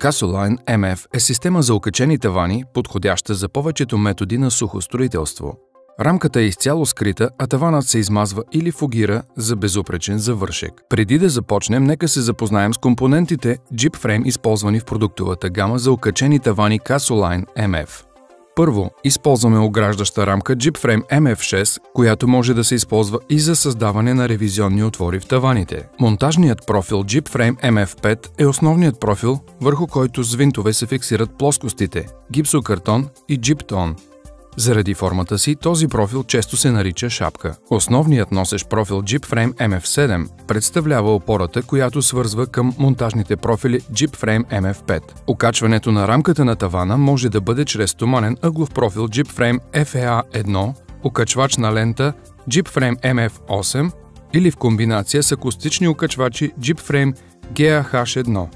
Casoline MF е система за окачени тавани, подходяща за повечето методи на сухо строителство. Рамката е изцяло скрита, а таванът се измазва или фугира за безупречен завършек. Преди да започнем, нека се запознаем с компонентите Jeep-Frame, използвани в продуктовата гама за окачени тавани Casoline MF. Първо, използваме ограждаща рамка Jeep-Frame MF6, която може да се използва и за създаване на ревизионни отвори в таваните. Монтажният профил Jeep-Frame MF5 е основният профил, върху който с винтове се фиксират плоскостите, гипсокартон и джиптон. Заради формата си, този профил често се нарича шапка. Основният носещ профил Jeep-Frame MF7 представлява опората, която свързва към монтажните профили Jeep-Frame MF5. Окачването на рамката на тавана може да бъде чрез стоманен ъглов профил Jeep-Frame FEA1, окачвач на лента Jeep-Frame MF8 или в комбинация с акустични окачвачи Jeep-Frame GAH1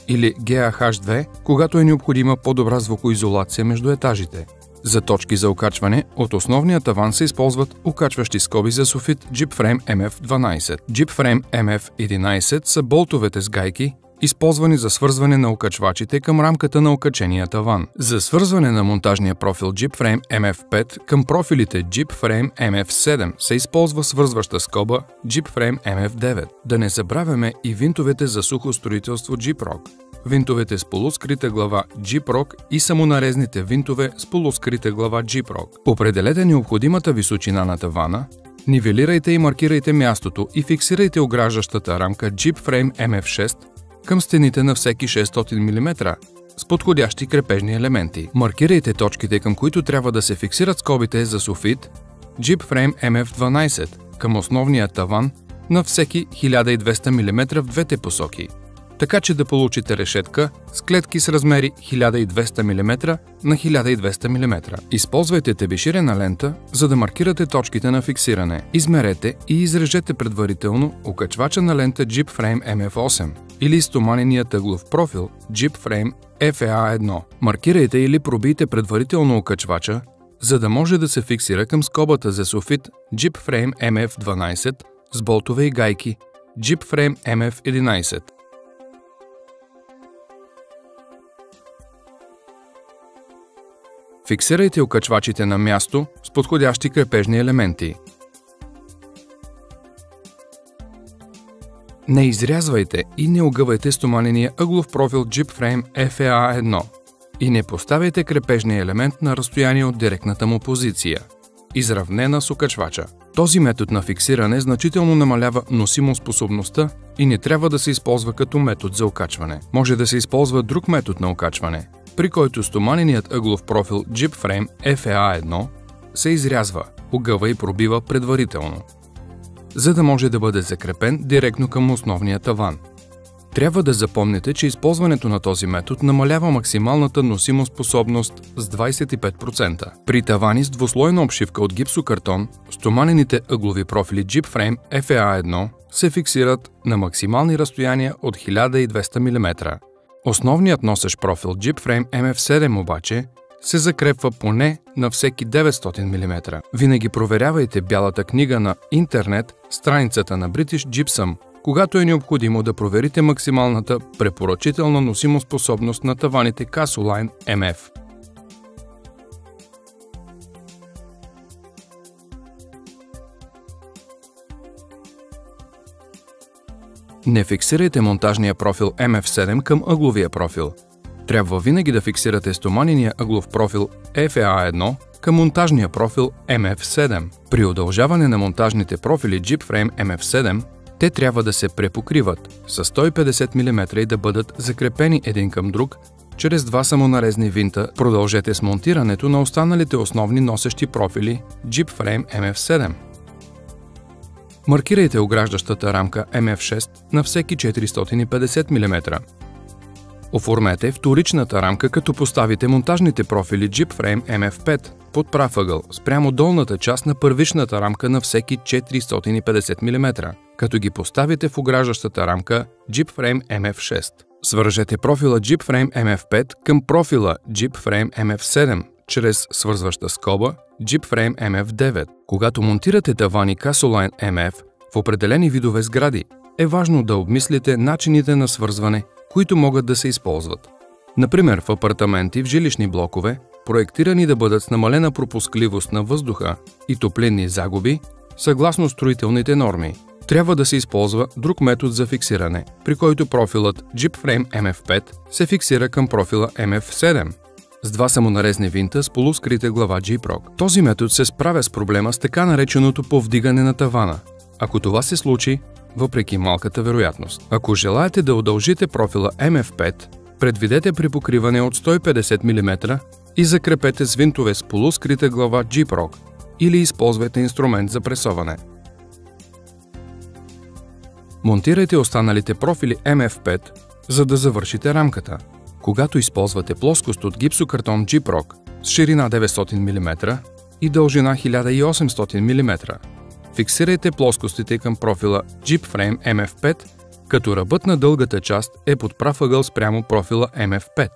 или GAH2, когато е необходима по-добра звукоизолация между етажите. За точки за окачване от основния таван се използват окачващи скоби за суфит Jeep-Frame MF12. Jeep-Frame MF11 са болтовете с гайки, използвани за свързване на окачвачите към рамката на окачения таван. За свързване на монтажния профил Jeep-Frame MF5 към профилите Jeep-Frame MF7 се използва свързваща скоба Jeep-Frame MF9. Да не забравяме и винтовете за сухо строителство Jeep-Rock. Винтовете с полускрита глава Jeep-Rock и самонарезните винтове с полускрита глава Jeep-Rock. Определете необходимата височина на тавана, нивелирайте и маркирайте мястото и фиксирайте ограждащата рамка Jeep-Frame MF6 към стените на всеки 600 мм с подходящи крепежни елементи. Маркирайте точките, към които трябва да се фиксират скобите за суфит Jeep-Frame MF12 към основния таван на всеки 1200 мм в двете посоки, така че да получите решетка с клетки с размери 1200 мм на 1200 мм. Използвайте тебеширена лента, за да маркирате точките на фиксиране. Измерете и изрежете предварително окачвача на лента Jeep-Frame MF8 или стоманеният ъглов профил Jeep-Frame FEA1. Маркирайте или пробийте предварително окачвача, за да може да се фиксира към скобата за суфит Jeep-Frame MF12 с болтове и гайки Jeep-Frame MF11. Фиксирайте окачвачите на място с подходящи крепежни елементи. Не изрязвайте и не огъвайте стоманения ъглов профил Jeep-Frame FEA1 и не поставяйте крепежния елемент на разстояние от директната му позиция, изравнена с окачвача. Този метод на фиксиране значително намалява носимоспособността и не трябва да се използва като метод за окачване. Може да се използва друг метод на окачване, при който стоманеният ъглов профил Jeep-Frame FEA1 се изрязва, огъва и пробива предварително, за да може да бъде закрепен директно към основния таван. Трябва да запомните, че използването на този метод намалява максималната носимоспособност с 25%. При тавани с двуслойна обшивка от гипсокартон, стоманените ъглови профили Jeep-Frame FEA1 се фиксират на максимални разстояния от 1200 мм. Основният носещ профил Jeep-Frame MF7 обаче се закрепва поне на всеки 900 мм. Винаги проверявайте бялата книга на интернет, страницата на British Gypsum, когато е необходимо да проверите максималната препоръчителна носимоспособност на таваните Casoline MF. Не фиксирайте монтажния профил MF7 към ъгловия профил. Трябва винаги да фиксирате стоманения ъглов профил FEA1 към монтажния профил MF7. При удължаване на монтажните профили Jeep-Frame MF7, те трябва да се препокриват с 150 мм и да бъдат закрепени един към друг чрез два самонарезни винта. Продължете с монтирането на останалите основни носещи профили Jeep-Frame MF7. Маркирайте ограждащата рамка MF6 на всеки 450 мм. Оформете вторичната рамка, като поставите монтажните профили Jeep-Frame MF5 под прав ъгъл спрямо долната част на първичната рамка на всеки 450 мм, като ги поставите в ограждащата рамка Jeep-Frame MF6. Свържете профила Jeep-Frame MF5 към профила Jeep-Frame MF7 чрез свързваща скоба Jeep-Frame MF9. Когато монтирате тавани Casoline MF в определени видове сгради, е важно да обмислите начините на свързване, които могат да се използват. Например, в апартаменти в жилищни блокове, проектирани да бъдат с намалена пропускливост на въздуха и топлинни загуби, съгласно строителните норми. Трябва да се използва друг метод за фиксиране, при който профилът Jeepframe MF5 се фиксира към профила MF7 с два самонарезни винта с полускрита глава Jeeprock. Този метод се справя с проблема с така нареченото повдигане на тавана, ако това се случи, въпреки малката вероятност. Ако желаете да удължите профила MF5, предвидете припокриване от 150 мм и закрепете с винтове с полускрита глава Jeeprock или използвайте инструмент за пресоване. Монтирайте останалите профили MF5, за да завършите рамката. Когато използвате плоскост от гипсокартон Jeeprock с ширина 900 мм и дължина 1800 мм, фиксирайте плоскостите към профила Jeepframe MF5, като ръбът на дългата част е под прав ъгъл спрямо профила MF5.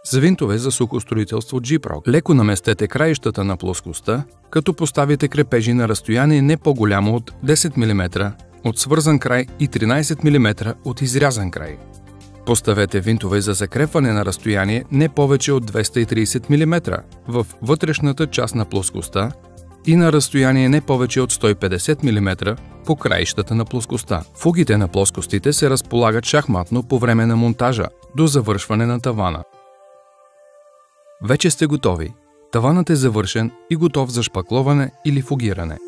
С винтове за сухостроителство Jeeprock леко наместете краищата на плоскостта, като поставите крепежи на разстояние не по-голямо от 10 мм от свързан край и 13 мм от изрязан край. Поставете винтове за закрепване на разстояние не повече от 230 мм в вътрешната част на плоскостта и на разстояние не повече от 150 мм по краищата на плоскостта. Фугите на плоскостите се разполагат шахматно по време на монтажа до завършване на тавана. Вече сте готови. Таванът е завършен и готов за шпакловане или фугиране.